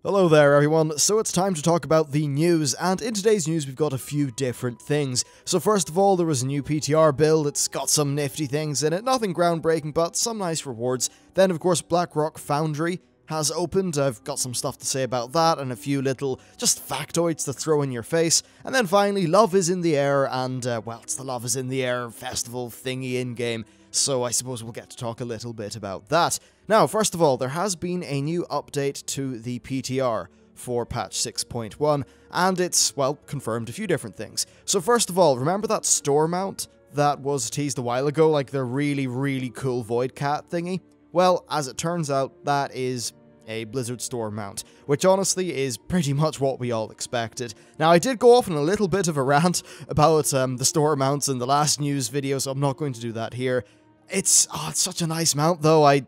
Hello there everyone, so it's time to talk about the news, and in today's news we've got a few different things. So first of all, there was a new PTR build. It's got some nifty things in it, nothing groundbreaking but some nice rewards. Then of course Rock Foundry has opened. I've got some stuff to say about that and a few little just factoids to throw in your face. And then finally, Love is in the Air, and well, it's the Love is in the Air festival thingy in-game. So I suppose we'll get to talk a little bit about that. Now, first of all, there has been a new update to the PTR for patch 6.1, and it's, well, confirmed a few different things. So first of all, remember that store mount that was teased a while ago, like the really cool Void Cat thingy? Well, as it turns out, that is a Blizzard store mount, which honestly is pretty much what we all expected. Now, I did go off on a little bit of a rant about the store mounts in the last news video, so I'm not going to do that here. It's such a nice mount, though. I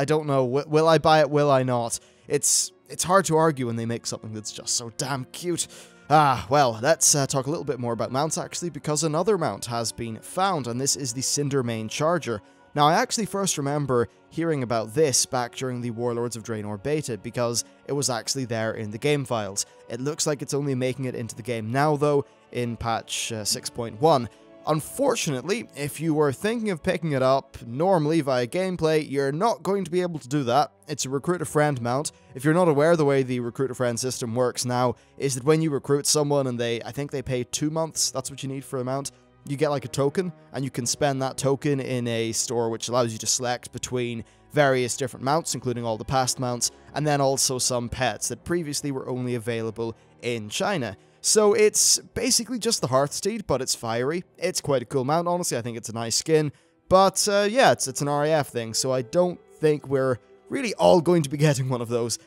don't know. Will I buy it? Will I not? It's hard to argue when they make something that's just so damn cute. Well, let's talk a little bit more about mounts, actually, because another mount has been found, and this is the Cindermane Charger. Now, I actually first remember hearing about this back during the Warlords of Draenor beta, because it was actually there in the game files. It looks like it's only making it into the game now, though, in patch 6.1. Unfortunately, if you were thinking of picking it up normally via gameplay, you're not going to be able to do that. It's a recruit-a-friend mount. If you're not aware, the way the recruit-a-friend system works now is that when you recruit someone and I think they pay 2 months, that's what you need for a mount, you get like a token, and you can spend that token in a store which allows you to select between various different mounts, including all the past mounts, and then also some pets that previously were only available in China. So it's basically just the Hearthsteed, but it's fiery. It's quite a cool mount, honestly. I think it's a nice skin. But yeah, it's an RAF thing, so I don't think we're really all going to be getting one of those.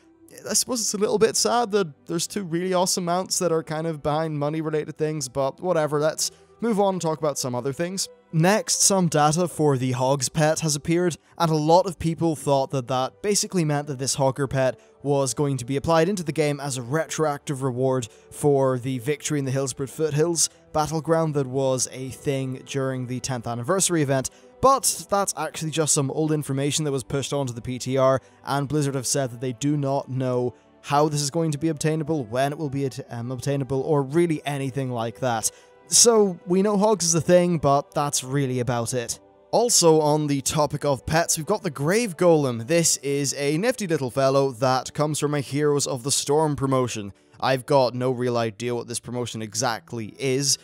I suppose it's a little bit sad that there's two really awesome mounts that are kind of behind money-related things, but whatever, let's move on and talk about some other things. Next, some data for the Hogs pet has appeared, and a lot of people thought that that basically meant that this Hogger pet was going to be applied into the game as a retroactive reward for the Victory in the Hillsborough Foothills battleground that was a thing during the 10th anniversary event. But that's actually just some old information that was pushed onto the PTR, and Blizzard have said that they do not know how this is going to be obtainable, when it will be obtainable, or really anything like that. So, we know Hogs is a thing, but that's really about it. Also, on the topic of pets, we've got the Grave Golem. This is a nifty little fellow that comes from a Heroes of the Storm promotion. I've got no real idea what this promotion exactly is,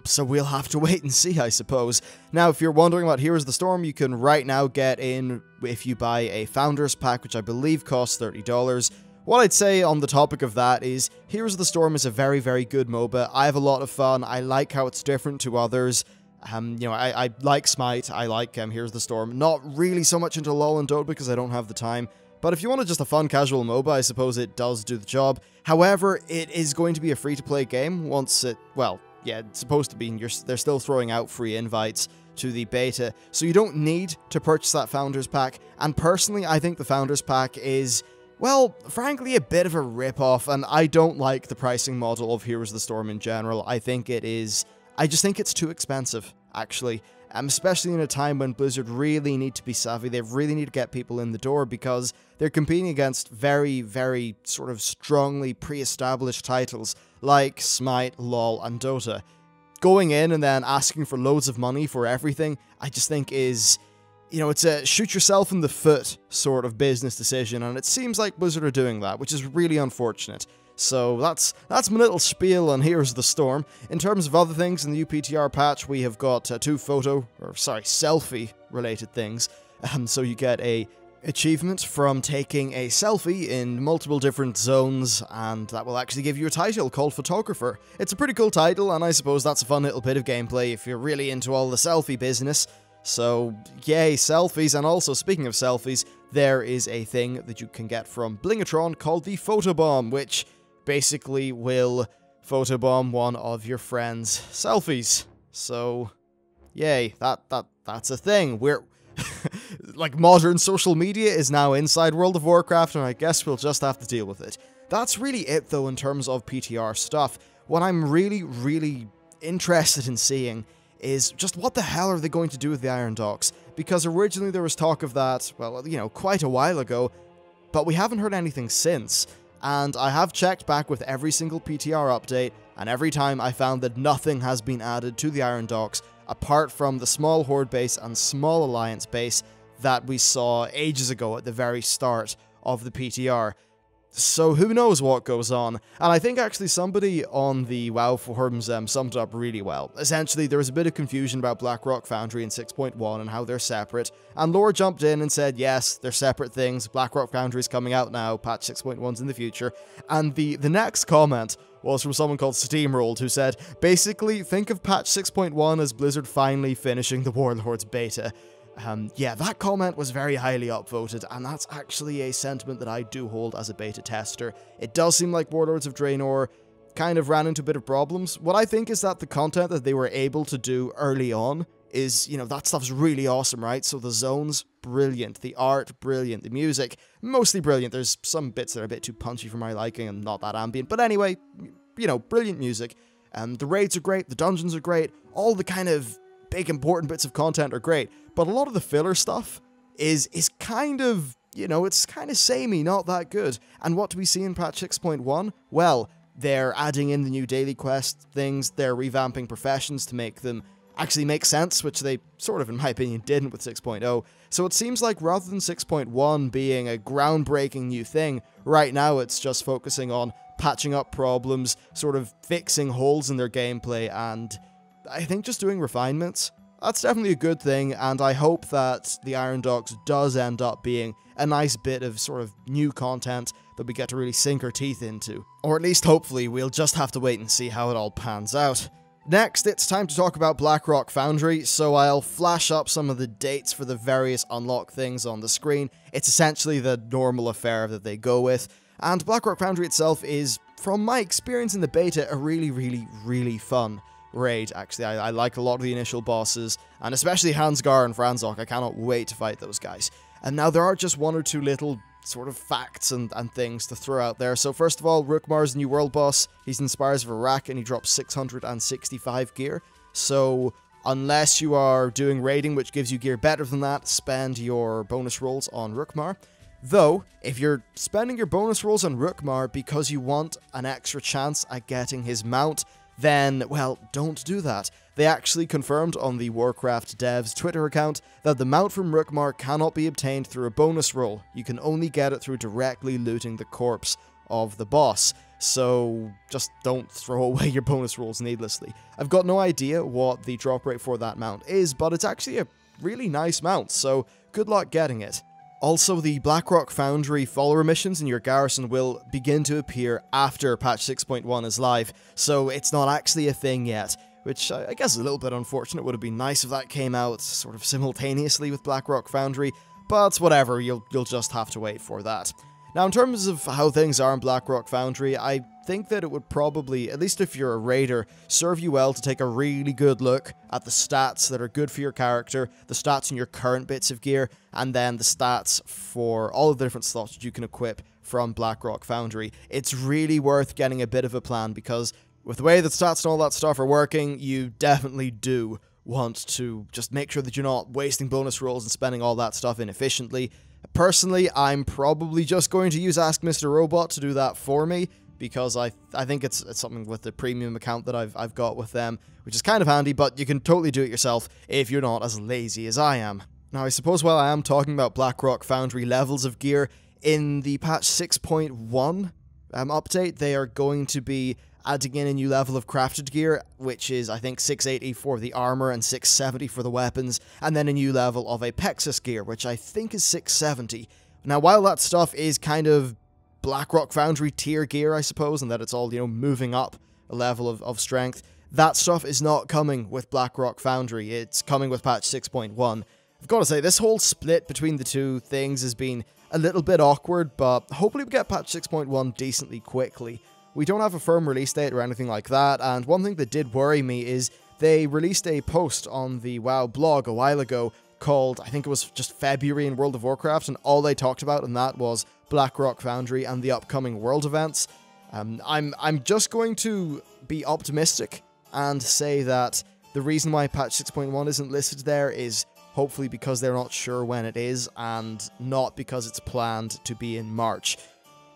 so we'll have to wait and see, I suppose. Now, if you're wondering about Heroes of the Storm, you can right now get in if you buy a Founders Pack, which I believe costs $30. What I'd say on the topic of that is, Heroes of the Storm is a very good MOBA. I have a lot of fun. I like how it's different to others. You know, I like Smite. I like Heroes of the Storm. Not really so much into LoL and Dota because I don't have the time. But if you wanted just a fun casual MOBA, I suppose it does do the job. However, it is going to be a free-to-play game once it, well, yeah, it's supposed to be. They're still throwing out free invites to the beta, so you don't need to purchase that Founders Pack. And personally, I think the Founders Pack is, well, frankly, a bit of a rip-off, and I don't like the pricing model of Heroes of the Storm in general. I just think it's too expensive, actually. Especially in a time when Blizzard really need to be savvy. They really need to get people in the door because they're competing against very sort of strongly pre-established titles like Smite, LoL, and Dota. Going in and then asking for loads of money for everything, I just think is, you know, it's a shoot yourself in the foot sort of business decision, and it seems like Blizzard are doing that, which is really unfortunate. So that's my little spiel on Heroes of the Storm. In terms of other things in the UPTR patch, we have got two selfie-related things. So you get a achievement from taking a selfie in multiple different zones, and that will actually give you a title called Photographer. It's a pretty cool title, and I suppose that's a fun little bit of gameplay if you're really into all the selfie business. So, yay, selfies. And also, speaking of selfies, there is a thing that you can get from Blingatron called the Photobomb, which basically will photobomb one of your friend's selfies. So, yay, that's a thing. We're like, modern social media is now inside World of Warcraft, and I guess we'll just have to deal with it. That's really it, though, in terms of PTR stuff. What I'm really interested in seeing is just what the hell are they going to do with the Iron Docks? Because originally there was talk of that, well, you know, quite a while ago, but we haven't heard anything since. And I have checked back with every single PTR update, and every time I found that nothing has been added to the Iron Docks, apart from the small Horde base and small Alliance base that we saw ages ago at the very start of the PTR. So who knows what goes on? And I think actually somebody on the WoW forums summed it up really well. Essentially, there was a bit of confusion about Black Rock Foundry and 6.1 and how they're separate, and Lore jumped in and said, yes, they're separate things, Black Rock Foundry's coming out now, patch 6.1's in the future, and the next comment was from someone called Steamrolled, who said, basically, think of patch 6.1 as Blizzard finally finishing the Warlords beta. Yeah, that comment was very highly upvoted, and that's actually a sentiment that I do hold as a beta tester. It does seem like Warlords of Draenor kind of ran into a bit of problems. What I think is that the content that they were able to do early on is, you know, that stuff's really awesome, right? So the zones, brilliant. The art, brilliant. The music, mostly brilliant. There's some bits that are a bit too punchy for my liking and not that ambient. But anyway, you know, brilliant music. The raids are great. The dungeons are great. All the kind of big important bits of content are great. But a lot of the filler stuff is kind of, you know, it's kind of samey, not that good. And what do we see in patch 6.1? Well, they're adding in the new daily quest things, they're revamping professions to make them actually make sense, which they sort of, in my opinion, didn't with 6.0. So it seems like rather than 6.1 being a groundbreaking new thing, right now it's just focusing on patching up problems, sort of fixing holes in their gameplay, and I think just doing refinements. That's definitely a good thing, and I hope that the Iron Docks does end up being a nice bit of sort of new content that we get to really sink our teeth into. Or at least hopefully, we'll just have to wait and see how it all pans out. Next, it's time to talk about Black Rock Foundry, so I'll flash up some of the dates for the various unlock things on the screen. It's essentially the normal affair that they go with, and Black Rock Foundry itself is, from my experience in the beta, a really fun raid. Actually, I like a lot of the initial bosses, and especially Hansgar and Franzok. I cannot wait to fight those guys. And now there are just one or two little sort of facts and things to throw out there. So first of all, Rookmar's new world boss, he's in Spires of Iraq, and he drops 665 gear. So unless you are doing raiding, which gives you gear better than that, spend your bonus rolls on Rookmar. Though, if you're spending your bonus rolls on Rookmar because you want an extra chance at getting his mount, then, well, don't do that. They actually confirmed on the Warcraft dev's Twitter account that the mount from Rookmar cannot be obtained through a bonus roll. You can only get it through directly looting the corpse of the boss. So just don't throw away your bonus rolls needlessly. I've got no idea what the drop rate for that mount is, but it's actually a really nice mount, so good luck getting it. Also, the Black Rock Foundry follower missions in your garrison will begin to appear after patch 6.1 is live, so it's not actually a thing yet, which I guess is a little bit unfortunate. Would have been nice if that came out sort of simultaneously with Black Rock Foundry, but whatever, you'll just have to wait for that. Now, in terms of how things are in Black Rock Foundry, I think that it would probably, at least if you're a raider, serve you well to take a really good look at the stats that are good for your character, the stats in your current bits of gear, and then the stats for all of the different slots that you can equip from Black Rock Foundry. It's really worth getting a bit of a plan, because with the way that stats and all that stuff are working, you definitely do want to just make sure that you're not wasting bonus rolls and spending all that stuff inefficiently. Personally, I'm probably just going to use Ask Mr. Robot to do that for me, because I think it's something with the premium account that I've got with them, which is kind of handy, but you can totally do it yourself if you're not as lazy as I am. Now, I suppose while I am talking about Black Rock Foundry levels of gear, in the patch 6.1 update, they are going to be adding in a new level of crafted gear, which is, I think, 680 for the armor and 670 for the weapons, and then a new level of Apexis gear, which I think is 670. Now, while that stuff is kind of Black Rock Foundry tier gear, I suppose, and that it's all, you know, moving up a level of strength, that stuff is not coming with Black Rock Foundry. It's coming with patch 6.1. I've got to say, this whole split between the two things has been a little bit awkward, but hopefully we get patch 6.1 decently quickly. We don't have a firm release date or anything like that, and one thing that did worry me is they released a post on the WoW blog a while ago called, I think it was just February in World of Warcraft, and all they talked about in that was Black Rock Foundry and the upcoming world events. I'm just going to be optimistic and say that the reason why patch 6.1 isn't listed there is hopefully because they're not sure when it is, and not because it's planned to be in March,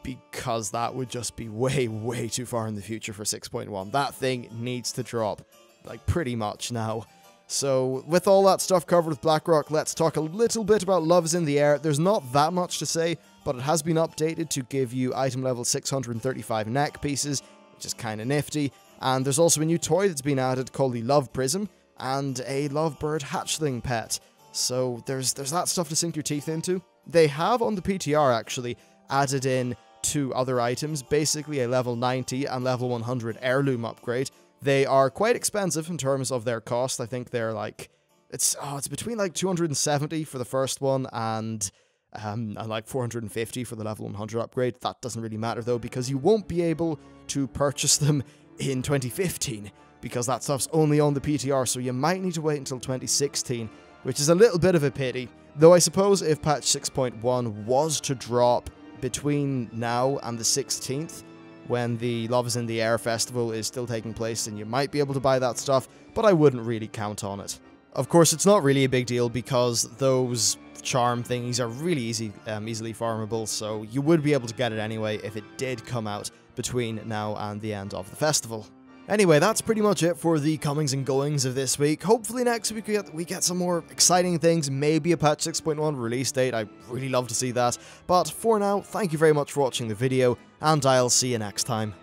because that would just be way, way too far in the future for 6.1. That thing needs to drop, like, pretty much now. So, with all that stuff covered with Blackrock, let's talk a little bit about Love is in the Air. There's not that much to say, but it has been updated to give you item level 635 neck pieces, which is kind of nifty. And there's also a new toy that's been added called the Love Prism, and a Lovebird hatchling pet. So there's that stuff to sink your teeth into. They have, on the PTR actually, added in 2 other items, basically a level 90 and level 100 heirloom upgrade. They are quite expensive in terms of their cost. I think they're like, it's between like 270 for the first one and like 450 for the level 100 upgrade. That doesn't really matter though, because you won't be able to purchase them in 2015, because that stuff's only on the PTR, so you might need to wait until 2016, which is a little bit of a pity. Though I suppose if patch 6.1 was to drop between now and the 16th, when the Love is in the Air festival is still taking place, then you might be able to buy that stuff, but I wouldn't really count on it. Of course, it's not really a big deal because those charm thingies are really easily farmable, so you would be able to get it anyway if it did come out between now and the end of the festival. Anyway, that's pretty much it for the comings and goings of this week. Hopefully next week we get some more exciting things, maybe a patch 6.1 release date. I'd really love to see that. But for now, thank you very much for watching the video, and I'll see you next time.